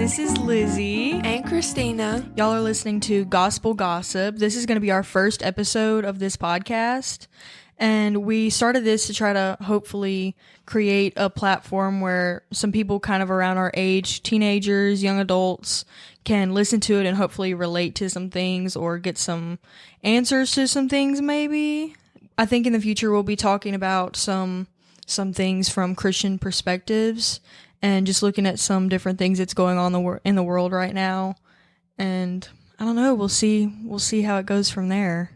this is Lizzie. And Christina. Y'all are listening to Gospel Gossip. This is going to be our first episode of this podcast. And we started this to try to hopefully create a platform where some people kind of around our age, teenagers, young adults, can listen to it and hopefully relate to some things or get some answers to some things maybe. I think in the future we'll be talking about some things from Christian perspectives and just looking at some different things that's going on in the world right now. And I don't know, we'll see how it goes from there.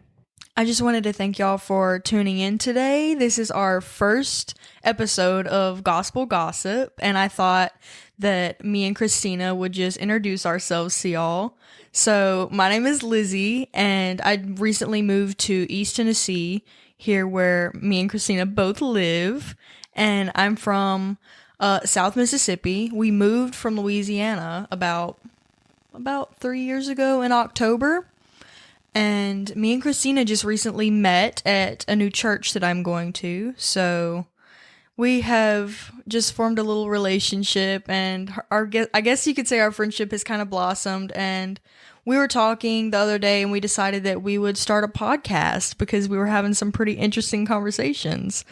I just wanted to thank y'all for tuning in today. This is our first episode of Gospel Gossip, and I thought that me and Christina would just introduce ourselves to y'all. So my name is Lizzie, and I recently moved to East Tennessee, here where me and Christina both live, and I'm from South Mississippi. We moved from Louisiana about 3 years ago in October. And me and Christina just recently met at a new church that I'm going to. So we have just formed a little relationship, and I guess you could say our friendship has kind of blossomed. And we were talking the other day and we decided that we would start a podcast because we were having some pretty interesting conversations.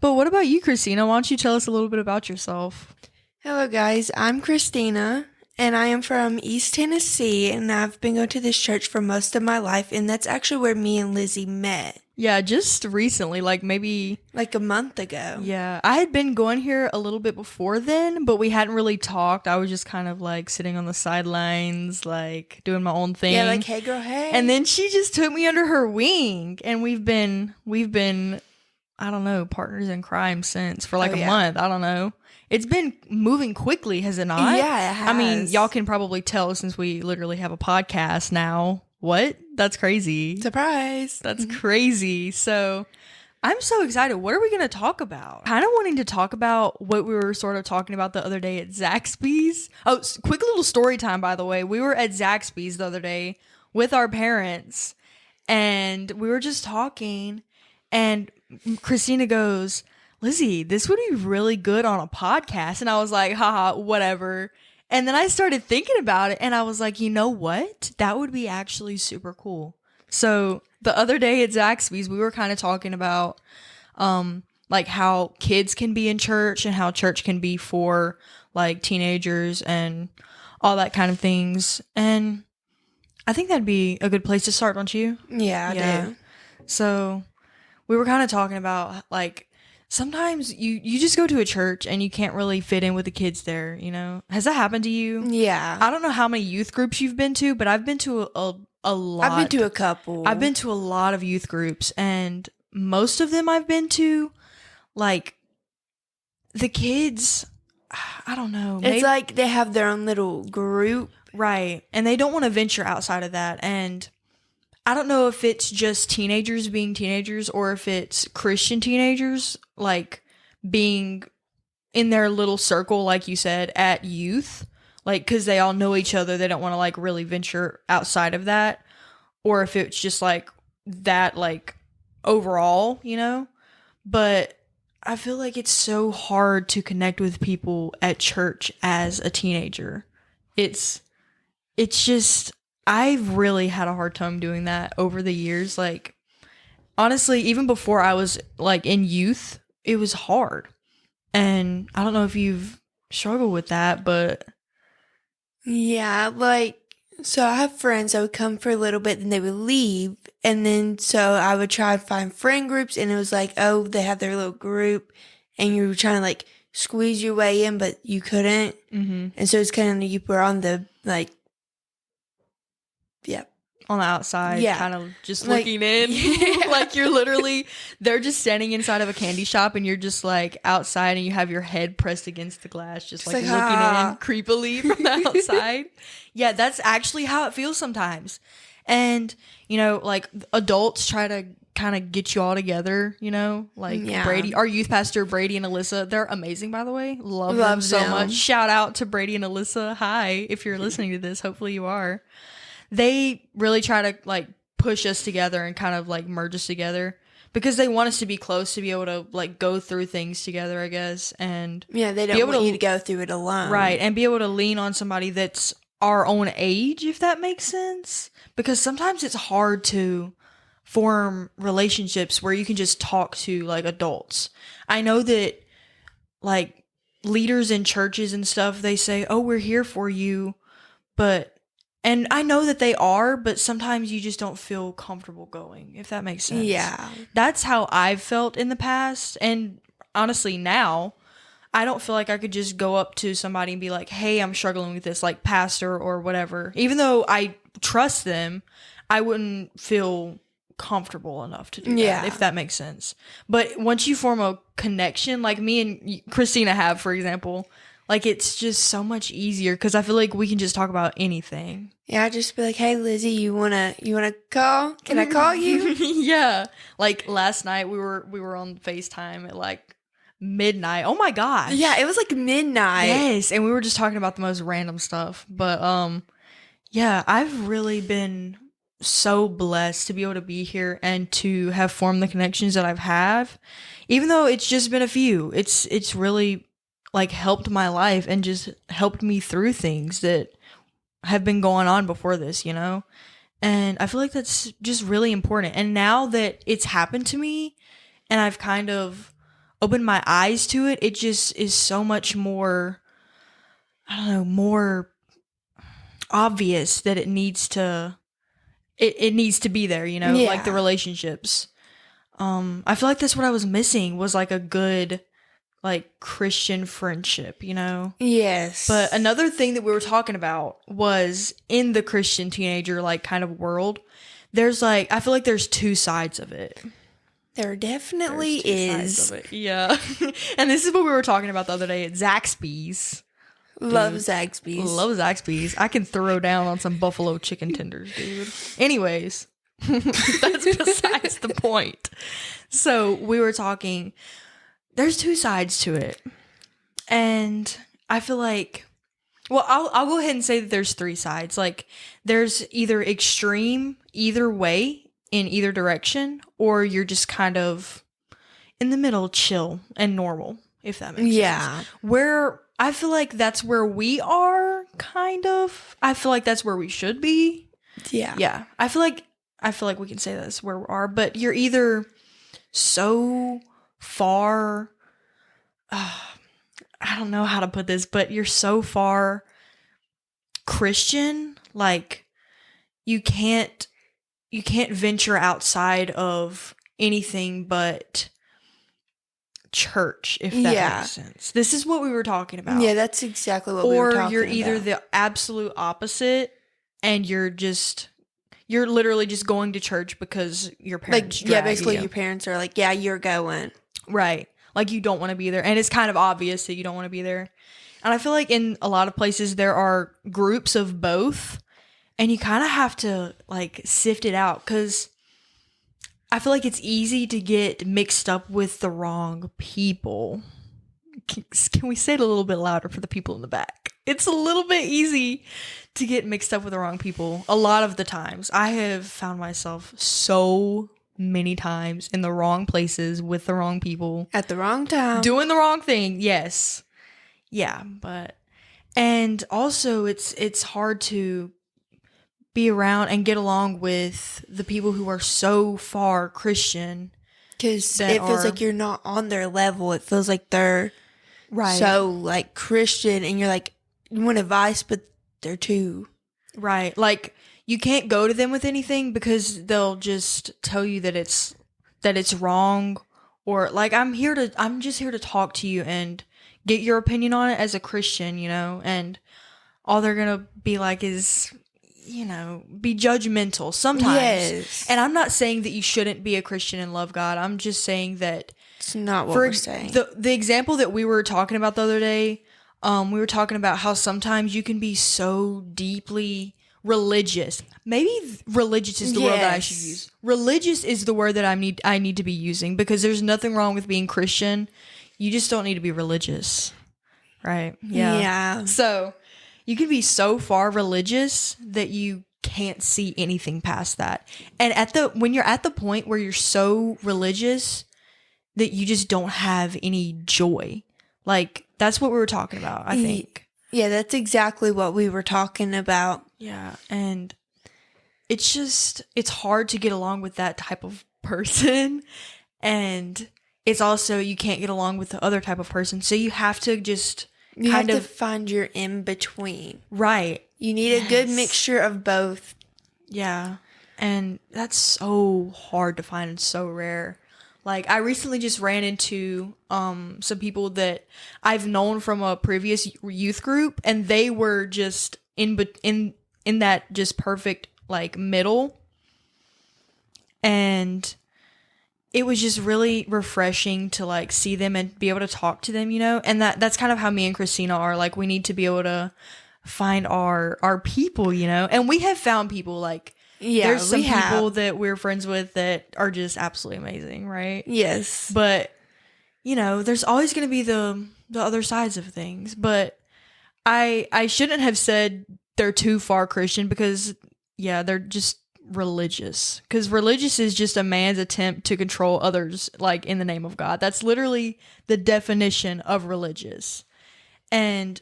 But what about you, Christina? Why don't you tell us a little bit about yourself? Hello, guys. I'm Christina. And I am from East Tennessee, and I've been going to this church for most of my life, and that's actually where me and Lizzie met. Yeah, just recently, maybe a month ago. Yeah, I had been going here a little bit before then, but we hadn't really talked. I was just kind of sitting on the sidelines, doing my own thing. Yeah, hey girl, hey. And then she just took me under her wing, and we've been I don't know, partners in crime since for a month. I don't know. It's been moving quickly, has it not? Yeah, it has. I mean, y'all can probably tell since we literally have a podcast now. What? That's crazy. Surprise. That's crazy. So I'm so excited. What are we going to talk about? Kind of wanting to talk about what we were sort of talking about the other day at Zaxby's. Oh, quick little story time, by the way. We were at Zaxby's the other day with our parents, and we were just talking, and Christina goes, Lizzie, this would be really good on a podcast. And I was like, haha, whatever. And then I started thinking about it, and I was like, you know what? That would be actually super cool. So the other day at Zaxby's, we were kind of talking about how kids can be in church and how church can be for teenagers and all that kind of things. And I think that'd be a good place to start, don't you? Yeah, I do. So we were kind of talking about sometimes you just go to a church and you can't really fit in with the kids there, you know? Has that happened to you? Yeah. I don't know how many youth groups you've been to, but I've been to a lot. I've been to a couple. I've been to a lot of youth groups, and most of them I've been to, the kids, I don't know. It's they have their own little group. Right. And they don't want to venture outside of that. And I don't know if it's just teenagers being teenagers or if it's Christian teenagers, being in their little circle, like you said, at youth, because they all know each other. They don't want to, really venture outside of that. Or if it's just, that, overall, you know? But I feel like it's so hard to connect with people at church as a teenager. It's just... I've really had a hard time doing that over the years. Honestly, even before I was in youth, it was hard. And I don't know if you've struggled with that, but yeah, so I have friends that would come for a little bit and they would leave. And then so I would try to find friend groups, and it was they have their little group and you were trying to squeeze your way in, but you couldn't. Mm-hmm. And so it's kind of, you were on the yeah. On the outside, yeah. Kind of just looking in. You're literally, they're just standing inside of a candy shop and you're just outside and you have your head pressed against the glass, just looking in creepily from the outside. Yeah, that's actually how it feels sometimes. And, adults try to kind of get you all together, Brady, our youth pastor, Brady and Alyssa, they're amazing, by the way. Love them so much. Shout out to Brady and Alyssa. Hi, if you're listening to this, hopefully you are. They really try to push us together and kind of merge us together because they want us to be close to be able to like go through things together, I guess, and Yeah, they be don't able want to you to go through it alone. right, and be able to lean on somebody that's our own age, if that makes sense. Because sometimes it's hard to form relationships where you can just talk to like adults. I know that like leaders in churches and stuff, they say, "Oh, we're here for you," but and I know that they are, but sometimes you just don't feel comfortable going, if that makes sense. Yeah. That's how I've felt in the past, and honestly now I don't feel like I could just go up to somebody and be like, "Hey, I'm struggling with this," like pastor or whatever. Even though I trust them, I wouldn't feel comfortable enough to do Yeah. that, if that makes sense. But once you form a connection, like me and Christina have, for example, like it's just so much easier because I feel like we can just talk about anything. Yeah, I'd just be like, "Hey, Lizzie, you wanna call? Can I call you?" Yeah. Like last night we were on FaceTime at like midnight. Oh my gosh. Yeah, it was like midnight. Yes, and we were just talking about the most random stuff. But yeah, I've really been so blessed to be able to be here and to have formed the connections that I've have. Even though it's just been a few. It's really like helped my life and just helped me through things that have been going on before this, you know? And I feel like that's just really important. And now that it's happened to me and I've kind of opened my eyes to it, it just is so much more, I don't know, more obvious that it needs to be there, you know, like the Yeah. relationships. I feel like that's what I was missing was like a good like Christian friendship, you know? Yes. But another thing that we were talking about was in the Christian teenager like kind of world, there's like I feel like there's two sides of it. There definitely There's two sides is. of it. Yeah. And this is what we were talking about the other day at Zaxby's. Love Zaxby's. Love Zaxby's. I can throw down on some buffalo chicken tenders, dude. Anyways, that's besides the point. So we were talking, there's two sides to it. And I feel like, well, I'll go ahead and say that there's three sides. Like, there's either extreme either way in either direction, or you're just kind of in the middle, chill and normal, if that makes sense. Where I feel like that's where we are, kind of. I feel like that's where we should be. Yeah. Yeah. I feel like we can say that's where we are, but you're either so far I don't know how to put this, but you're so far Christian, like you can't venture outside of anything but church, if that makes sense. This is what we were talking about. Yeah, that's exactly what we were talking about. Or you're either the absolute opposite and you're literally just going to church because your parents drag basically you. your parents are like, yeah, you're going. Right. Like you don't want to be there. And it's kind of obvious that you don't want to be there. And I feel like in a lot of places there are groups of both and you kind of have to like sift it out because I feel like it's easy to get mixed up with the wrong people. Can we say it a little bit louder for the people in the back? It's a little bit easy to get mixed up with the wrong people. A lot of the times. I have found myself so many times in the wrong places with the wrong people. At the wrong time. Doing the wrong thing. Yes. Yeah, but and also it's hard to be around and get along with the people who are so far Christian. Because it feels like you're not on their level. It feels like they're so like Christian and you're like, you want advice, but they're too. Right. Like you can't go to them with anything because they'll just tell you that it's wrong or like I'm just here to talk to you and get your opinion on it as a Christian, you know, and all they're going to be like is, you know, be judgmental sometimes. Yes. And I'm not saying that you shouldn't be a Christian and love God. I'm just saying that it's not what we're saying. The example that we were talking about the other day, we were talking about how sometimes you can be so deeply religious. Maybe religious is the word that I should use. Religious is the word that I need to be using because there's nothing wrong with being Christian. You just don't need to be religious. Right? Yeah. Yeah. So, you can be so far religious that you can't see anything past that. And when you're at the point where you're so religious that you just don't have any joy. Like, that's what we were talking about, I think. Yeah, that's exactly what we were talking about. Yeah, and it's hard to get along with that type of person. And it's also, you can't get along with the other type of person. So you have to just you have to find your in between. Right. You need a good mixture of both. Yeah. And that's so hard to find and so rare. Like, I recently just ran into some people that I've known from a previous youth group, and they were just in that just perfect, like, middle. And it was just really refreshing to, like, see them and be able to talk to them, you know? And that's kind of how me and Christina are. Like, we need to be able to find our people, you know? And we have found people, like, there's some people that we're friends with that are just absolutely amazing, right? Yes. But, you know, there's always going to be the other sides of things. But I shouldn't have said they're too far Christian because, yeah, they're just religious. Because religious is just a man's attempt to control others, like, in the name of God. That's literally the definition of religious. And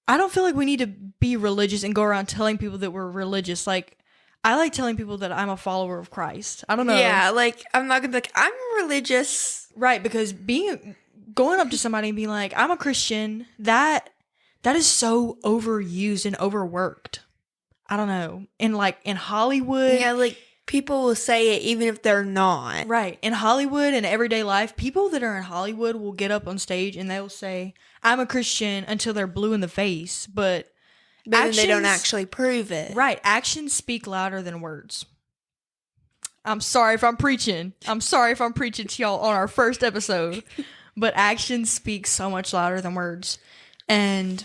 I don't feel like we need to be religious and go around telling people that we're religious. Like, I like telling people that I'm a follower of Christ. I don't know. Yeah, like, I'm not gonna be like, I'm religious. Right, because going up to somebody and being like, I'm a Christian, that is so overused and overworked. I don't know. In Hollywood. Yeah, like, people will say it even if they're not. Right. In Hollywood and everyday life, people that are in Hollywood will get up on stage and they'll say, I'm a Christian until they're blue in the face. But then they don't actually prove it. Right. Actions speak louder than words. I'm sorry if I'm preaching. To y'all on our first episode. But actions speak so much louder than words. And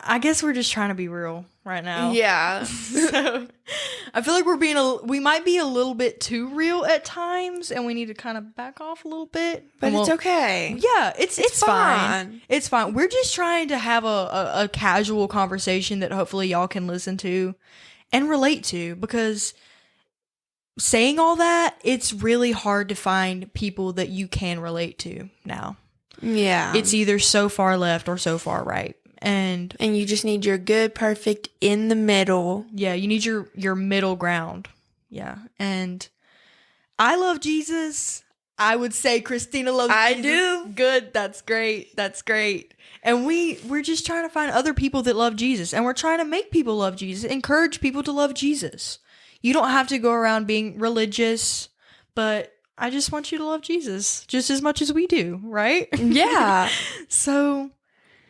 I guess we're just trying to be real right now. Yeah. So I feel like we might be a little bit too real at times, and we need to kind of back off a little bit. But it's okay. Yeah, it's fine. It's fine. We're just trying to have a casual conversation that hopefully y'all can listen to and relate to, because saying all that, it's really hard to find people that you can relate to now. Yeah. It's either so far left or so far right. And you just need your good, perfect in the middle. Yeah, you need your middle ground. Yeah. And I love Jesus. I would say Christina loves Jesus. I do. Good. That's great. And we're just trying to find other people that love Jesus. And we're trying to make people love Jesus. Encourage people to love Jesus. You don't have to go around being religious, but I just want you to love Jesus just as much as we do, right? Yeah. So,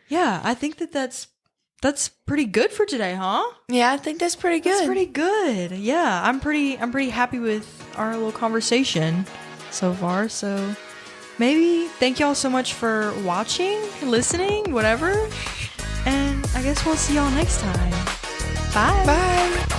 yeah, I think that's pretty good for today, huh? Yeah, I think that's pretty good. That's pretty good. Yeah, I'm pretty happy with our little conversation so far. So, maybe thank y'all so much for watching, listening, whatever. And I guess we'll see y'all next time. Bye. Bye.